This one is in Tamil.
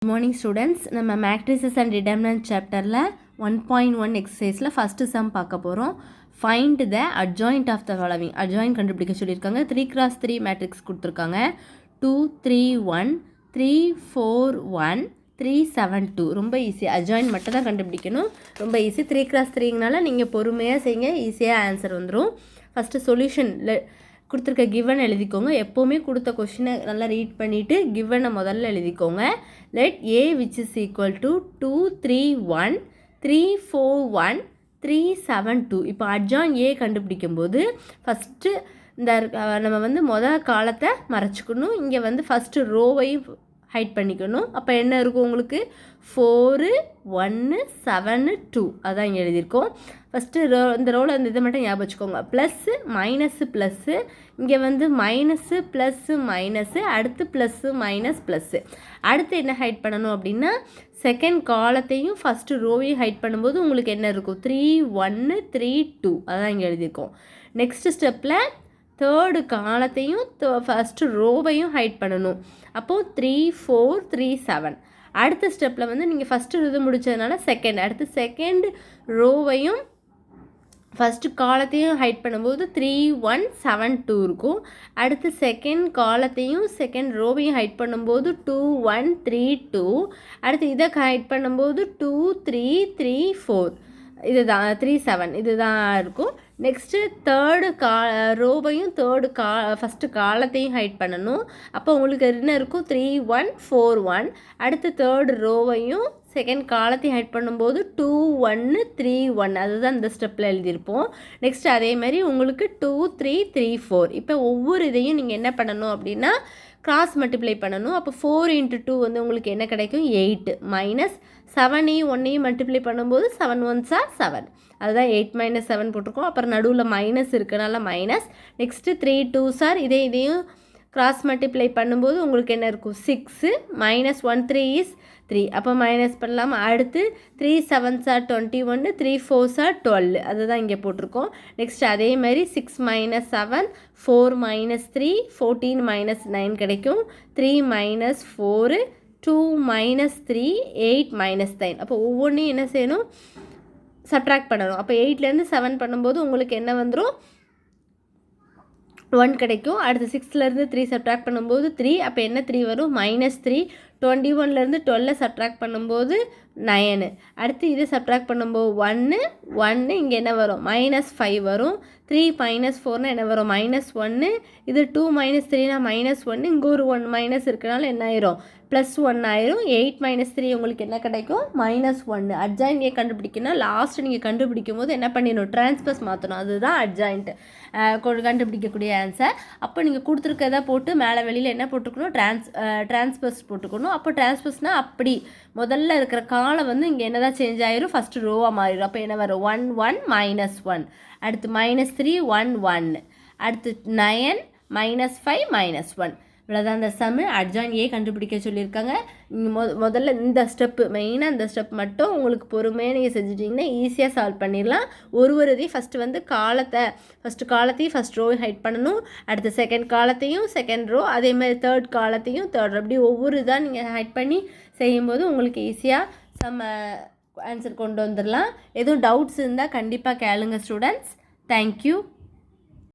Good morning students. நம்ம matrices and determinant chapterல 1.1 exerciseல first sum பார்க்க போகிறோம். Find the adjoint of the following. adjoint கண்டுபிடிக்க சொல்லியிருக்காங்க. 3x3 matrix கொடுத்துருக்காங்க. 2 3 1 3 4 1 3 7 2. ரொம்ப ஈஸி. adjoint மட்டும் தான் கண்டுபிடிக்கணும். ரொம்ப ஈஸி. 3x3ங்கனால நீங்கள் பொறுமையாக செய்யுங்க, ஈஸியாக ஆன்சர் வந்துடும். ஃபஸ்ட்டு சொல்யூஷன் கொடுத்துருக்க கிவன் எழுதிக்கோங்க. எப்போவுமே கொடுத்த கொஷினை நல்லா ரீட் பண்ணிவிட்டு கிவனை முதல்ல எழுதிக்கோங்க. Let A which is equal to 2 3 1 3 4 1 3 7 2. இப்போ அட்ஜாயின் ஏ கண்டுபிடிக்கும் போது ஃபஸ்ட்டு இந்த நம்ம முதல் காலத்தை மறைச்சிக்கணும். இங்கே ஃபஸ்ட்டு ரோவையும் ஹைட் பண்ணிக்கணும். அப்போ என்ன இருக்கும் உங்களுக்கு 4 1 7 2 அதான் இங்கே எழுதியிருக்கோம். ஃபஸ்ட்டு இந்த ரோவில் இதை மட்டும் ஞாபகம் வச்சுக்கோங்க. ப்ளஸ்ஸு மைனஸு ப்ளஸ்ஸு, இங்கே மைனஸு ப்ளஸ்ஸு மைனஸு, அடுத்து ப்ளஸ்ஸு மைனஸ் ப்ளஸ்ஸு. அடுத்து என்ன ஹைட் பண்ணணும் அப்படின்னா செகண்ட் காலத்தையும் ஃபஸ்ட்டு ரோவையும் ஹைட் பண்ணும்போது உங்களுக்கு என்ன இருக்கும் 3 1 3 2 அதான் இங்கே எழுதியிருக்கோம். நெக்ஸ்ட்டு ஸ்டெப்பில் தேர்டு காலத்தையும் ஃபஸ்ட்டு ரோவையும் ஹைட் பண்ணணும். அப்போது 3 4 3 7. அடுத்த ஸ்டெப்பில் நீங்கள் ஃபஸ்ட்டு இது முடித்ததுனால செகண்ட், அடுத்து செகண்ட் ரோவையும் ஃபஸ்ட்டு காலத்தையும் ஹைட் பண்ணும்போது 3 1 7 2 இருக்கும். அடுத்து செகண்ட் காலத்தையும் செகண்ட் ரோவையும் ஹைட் பண்ணும்போது 2 1 3 2. அடுத்து இதை ஹைட் பண்ணும்போது 2 3 3 4. இதுதான் 3 7 இதுதான் இருக்கும். நெக்ஸ்ட்டு தேர்டு ரோவையும் ஃபஸ்ட்டு காலத்தையும் ஹைட் பண்ணணும். அப்போ உங்களுக்கு என்ன இருக்கும் 3 1 4 1. அடுத்து தேர்டு ரோவையும் செகண்ட் காலத்தையும் ஹைட் பண்ணும்போது 2 1 3 1. அதுதான் இந்த ஸ்டெப்பில் எழுதியிருப்போம். நெக்ஸ்ட்டு அதேமாதிரி உங்களுக்கு 2 3 3 4. இப்போ ஒவ்வொரு இதையும் நீங்கள் என்ன பண்ணணும் அப்படின்னா கிராஸ் மல்டிப்ளை பண்ணணும். அப்போ 4 × 2 உங்களுக்கு என்ன கிடைக்கும் 8 மைனஸ் 7ஐயும் 1ஐயும் மல்டிப்ளை பண்ணும்போது 7 1s are 7. அதுதான் 8 - 7 போட்டிருக்கோம். அப்புறம் நடுவில் மைனஸ் இருக்கனால மைனஸ். நெக்ஸ்ட்டு 3 2s are இதையும் கிராஸ் மல்டிப்ளை பண்ணும்போது உங்களுக்கு என்ன இருக்கும் 6 மைனஸ் 1 3 இஸ் 3. அப்போ மைனஸ் பண்ணலாம். அடுத்து 3 7s are 21 3 4s are 12. அதுதான் இங்கே போட்டிருக்கோம். நெக்ஸ்ட் அதே மாதிரி 6 - 7 4 - 3 14 - 9 கிடைக்கும். 3 - 4 2 - 3 8 - 9. அப்போ ஒவ்வொன்றையும் என்ன செய்யணும் சப்ட்ராக்ட் பண்ணணும். அப்போ 8லேருந்து 7 பண்ணும்போது உங்களுக்கு என்ன வந்துடும் 1 கிடைக்கும். அடுத்து 6லேருந்து 3 சப்ட்ராக்ட் பண்ணும்போது 3. அப்போ என்ன 3 வரும் -3. 21லேருந்து 12 சப்ட்ராக்ட் பண்ணும்போது 9. அடுத்து இதை சப்ட்ராக்ட் பண்ணும்போது 1 இங்கே என்ன வரும் -5 வரும். 3 - 4 என்ன வரும் -1. இது 2 - 3னா -1. இங்கே ஒரு 1 மைனஸ் இருக்கனால என்ன ஆயிரும் +1 ஆயிரும். 8 - 3 உங்களுக்கு என்ன கிடைக்கும் -1. அட்ஜாயின்ட் ஏ கண்டுபிடிக்கணும். லாஸ்ட்டு நீங்கள் கண்டுபிடிக்கும் போது என்ன பண்ணிடணும் டிரான்ஸ்பஸ் மாற்றணும். அதுதான் அட்ஜாயின்ட் கண்டுபிடிக்கக்கூடிய ஆன்சர். அப்போ நீங்கள் கொடுத்துருக்கதா போட்டு மேலே வெளியில் என்ன போட்டுக்கணும் டிரான்ஸ்பஸ் போட்டுக்கணும். அப்போ டிரான்ஸ்பஸ்னால் அப்படி முதல்ல இருக்கிற காலம் இங்கே என்ன தான் சேஞ்ச் ஆயிரும் ஃபஸ்ட்டு ரோவாக மாறிடும். அப்போ என்ன வரும் 1 1 -1. அடுத்து -3 1 1. அடுத்து 9 -5 -1. இவ்வளோதான் அந்த சம்மு. அட்ஜாயின் ஏ கண்டுபிடிக்க சொல்லியிருக்காங்க. முதல்ல இந்த ஸ்டெப்பு மெயினாக இந்த ஸ்டெப் மட்டும் உங்களுக்கு பொறுமையாக நீங்கள் செஞ்சுட்டிங்கன்னா ஈஸியாக சால்வ் பண்ணிடலாம். ஒரு இதையும் ஃபஸ்ட்டு காலத்தையும் ஃபஸ்ட் ரோ ஹைட் பண்ணணும். அடுத்து செகண்ட் காலத்தையும் செகண்ட் ரோ, அதேமாதிரி தேர்ட் காலத்தையும் தேர்ட், அப்படி ஒவ்வொரு இதாக நீங்கள் ஹைட் பண்ணி செய்யும்போது உங்களுக்கு ஈஸியாக ஆன்சர் கொண்டு வந்துடலாம். எதுவும் டவுட்ஸ் இருந்தால் கண்டிப்பாக கேளுங்க ஸ்டூடெண்ட்ஸ். தேங்க்யூ.